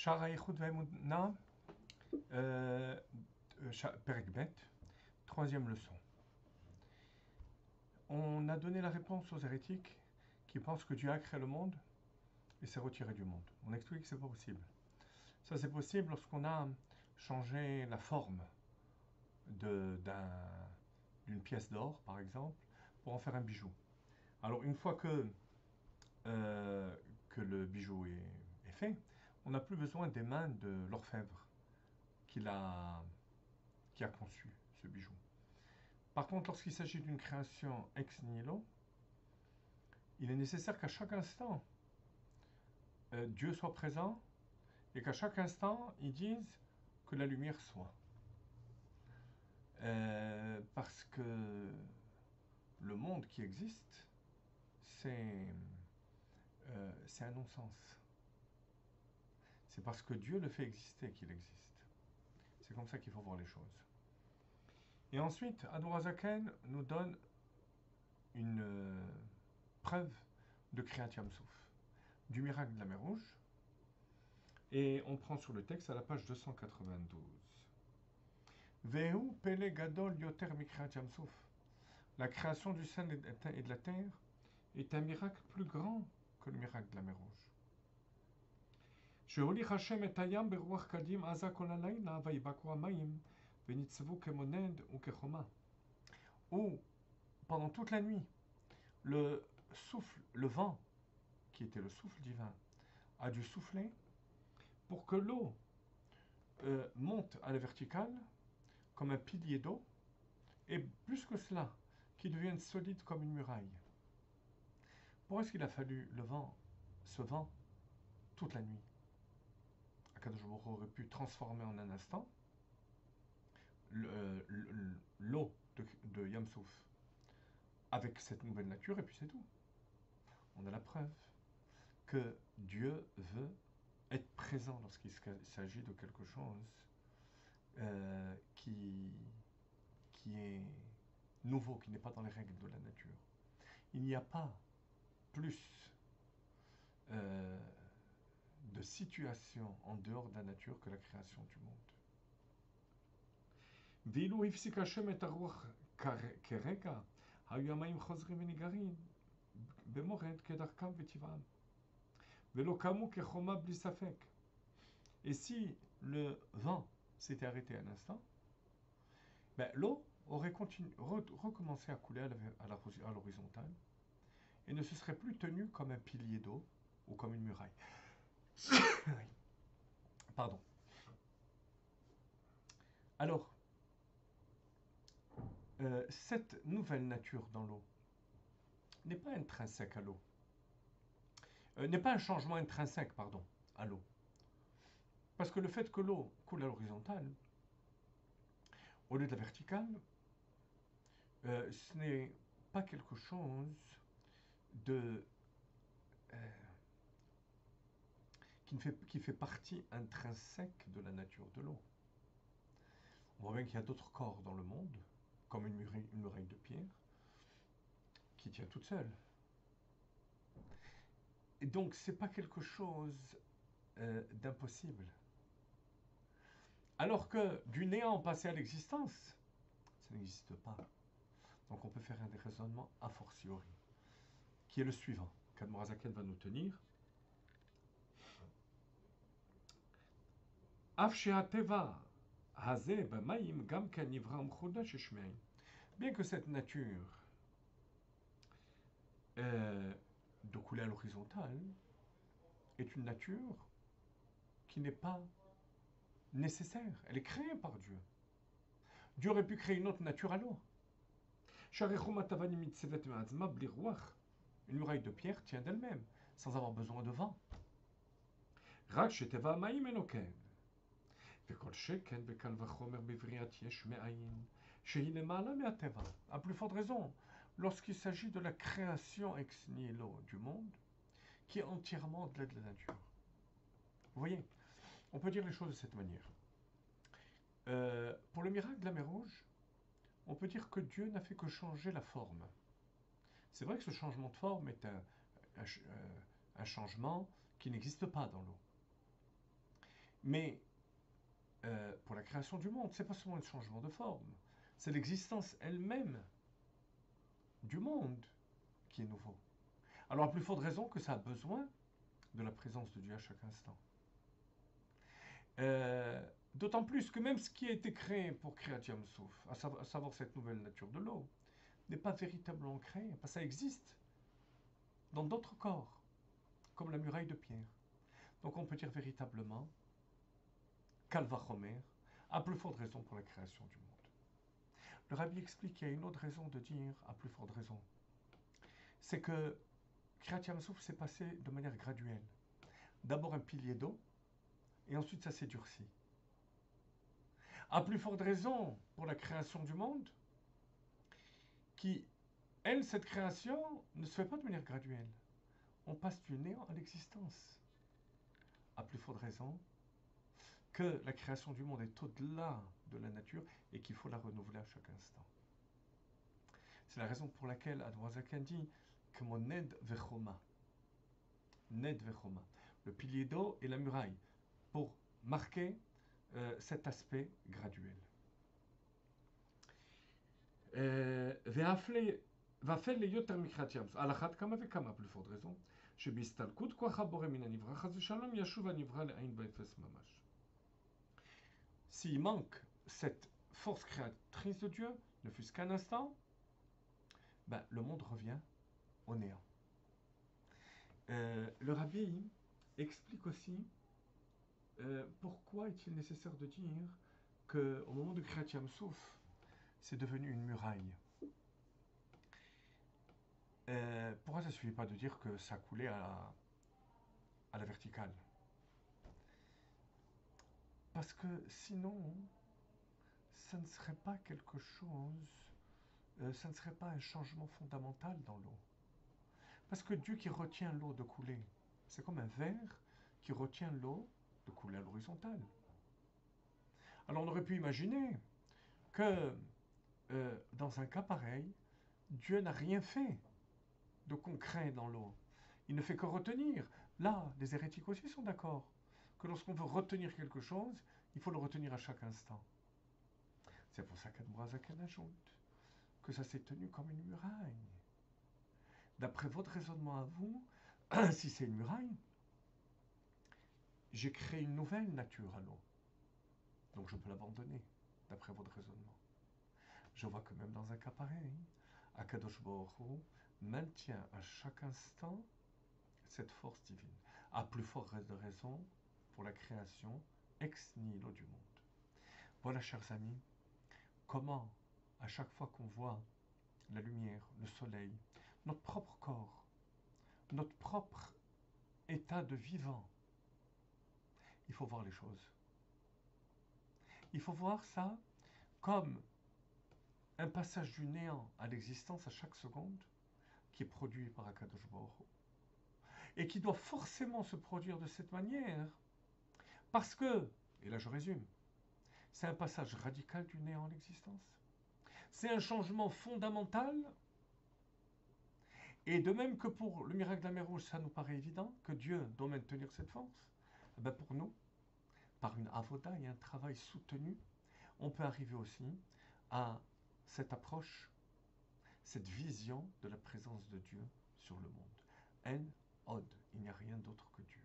Shara Echut Ve'emunah, Perek Bet, troisième leçon. On a donné la réponse aux hérétiques qui pensent que Dieu a créé le monde et s'est retiré du monde. On explique que c'est pas possible. Ça, c'est possible lorsqu'on a changé la forme d'une pièce d'or, par exemple, pour en faire un bijou. Alors, une fois que le bijou est fait, on n'a plus besoin des mains de l'orfèvre qui a conçu ce bijou. Par contre, lorsqu'il s'agit d'une création ex nihilo, il est nécessaire qu'à chaque instant, Dieu soit présent et qu'à chaque instant, il dise que la lumière soit. Parce que le monde qui existe, c'est un non-sens. C'est parce que Dieu le fait exister qu'il existe. C'est comme ça qu'il faut voir les choses. Et ensuite, Adorazaken nous donne une preuve de Kriyat Yam-Souf, du miracle de la mer Rouge. Et on prend sur le texte à la page 292. Vehu Pele Gadol Yoter Mikriyat Yam-Souf. La création du ciel et de la terre est un miracle plus grand que le miracle de la mer Rouge. Sheholich Hashem et Hayam beruach kadim aza kol halayla vayibaku hamayim venitzvu kemoned ou kechoma. Où, pendant toute la nuit, le vent, qui était le souffle divin, a dû souffler pour que l'eau monte à la verticale comme un pilier d'eau, et plus que cela, qui devienne solide comme une muraille. Pourquoi est-ce qu'il a fallu ce vent, toute la nuit? Akadosh Baruch Hu aurait pu transformer en un instant l'eau de Yam Souf avec cette nouvelle nature, et puis c'est tout. On a la preuve que Dieu veut être présent lorsqu'il s'agit de quelque chose qui est nouveau, qui n'est pas dans les règles de la nature. Il n'y a pas plus de situation en dehors de la nature que la création du monde. ואילו הפסיק השם את הרוח כרגע, היו המים חוזרים ונגרעים במורד כדרכם וטבעם. ולא קמו כחומה בלי ספק. Et si le vent s'était arrêté un instant, l'eau aurait recommencé à couler à l'horizontale et ne se serait plus tenue comme un pilier d'eau ou comme une muraille. Pardon. Alors, cette nouvelle nature dans l'eau n'est pas intrinsèque à l'eau. N'est pas un changement intrinsèque, pardon, à l'eau. Parce que le fait que l'eau coule à l'horizontale, au lieu de la verticale, ce n'est pas quelque chose qui fait partie intrinsèque de la nature de l'eau. On voit bien qu'il y a d'autres corps dans le monde, comme une muraille de pierre, qui tient toute seule. Et donc, ce n'est pas quelque chose d'impossible. Alors que du néant passé à l'existence, ça n'existe pas. Donc on peut faire un des raisonnements a fortiori, qui est le suivant, qu'Admorazaken va nous tenir. Bien que cette nature de couler à l'horizontale est une nature qui n'est pas nécessaire, elle est créée par Dieu. Dieu aurait pu créer une autre nature à l'eau. Une muraille de pierre tient d'elle-même, sans avoir besoin de vent. À plus forte raison, lorsqu'il s'agit de la création ex nihilo du monde, qui est entièrement de la nature. Vous voyez, on peut dire les choses de cette manière. Pour le miracle de la mer Rouge, on peut dire que Dieu n'a fait que changer la forme. C'est vrai que ce changement de forme est un changement qui n'existe pas dans l'eau. Mais pour la création du monde, c'est pas seulement le changement de forme, c'est l'existence elle-même du monde qui est nouveau. Alors à plus forte raison que ça a besoin de la présence de Dieu à chaque instant. D'autant plus que même ce qui a été créé pour créer Yam Souf, à savoir cette nouvelle nature de l'eau, n'est pas véritablement créé, parce que ça existe dans d'autres corps, comme la muraille de pierre. Donc on peut dire véritablement, Kalvachomer, à plus forte raison pour la création du monde. Le Rabbi explique qu'il y a une autre raison de dire, à plus forte raison, c'est que Kriyat Yam Souf s'est passé de manière graduelle. D'abord un pilier d'eau, et ensuite ça s'est durci. À plus forte raison pour la création du monde, qui, elle, cette création ne se fait pas de manière graduelle. On passe du néant à l'existence. À plus forte raison que la création du monde est au-delà de la nature et qu'il faut la renouveler à chaque instant. C'est la raison pour laquelle Admorazaken dit que mon ned vechoma, le pilier d'eau et la muraille, pour marquer cet aspect graduel. ואפל ליותר מקריאת ים סוף, על אחת כמה וכמה פלפות רזון, שבהסתלקות כוח הבורא מן הנברא חס ושלום ישוב הנברא לעין באפס ממש. S'il manque cette force créatrice de Dieu, ne fût-ce qu'un instant, ben, le monde revient au néant. Le Rabbi explique aussi pourquoi est-il nécessaire de dire qu'au moment de Kriyat Yam Souf, c'est devenu une muraille. Pourquoi ça ne suffit pas de dire que ça coulait à la verticale? Parce que sinon, ça ne serait pas quelque chose, ça ne serait pas un changement fondamental dans l'eau. Parce que Dieu qui retient l'eau de couler, c'est comme un verre qui retient l'eau de couler à l'horizontale. Alors on aurait pu imaginer que dans un cas pareil, Dieu n'a rien fait de concret dans l'eau. Il ne fait que retenir. Là, les hérétiques aussi sont d'accord que lorsqu'on veut retenir quelque chose, il faut le retenir à chaque instant. C'est pour ça qu'Admorazaken ajoute que ça s'est tenu comme une muraille. D'après votre raisonnement à vous, si c'est une muraille, j'ai créé une nouvelle nature à l'eau. Donc je peux l'abandonner, d'après votre raisonnement. Je vois que même dans un cas pareil, Akadosh Baruch Hu maintient à chaque instant cette force divine, à plus forte raison pour la création ex nihilo du monde. Voilà, chers amis, comment, à chaque fois qu'on voit la lumière, le soleil, notre propre corps, notre propre état de vivant, il faut voir les choses. Il faut voir ça comme un passage du néant à l'existence à chaque seconde qui est produit par Akadosh Baruch Hu. Et qui doit forcément se produire de cette manière parce que, et là je résume, c'est un passage radical du néant à l'existence. C'est un changement fondamental. Et de même que pour le miracle de la mer Rouge, ça nous paraît évident que Dieu doit maintenir cette force, ben pour nous, par une avoda et un travail soutenu, on peut arriver aussi à cette approche, cette vision de la présence de Dieu sur le monde. En od, il n'y a rien d'autre que Dieu.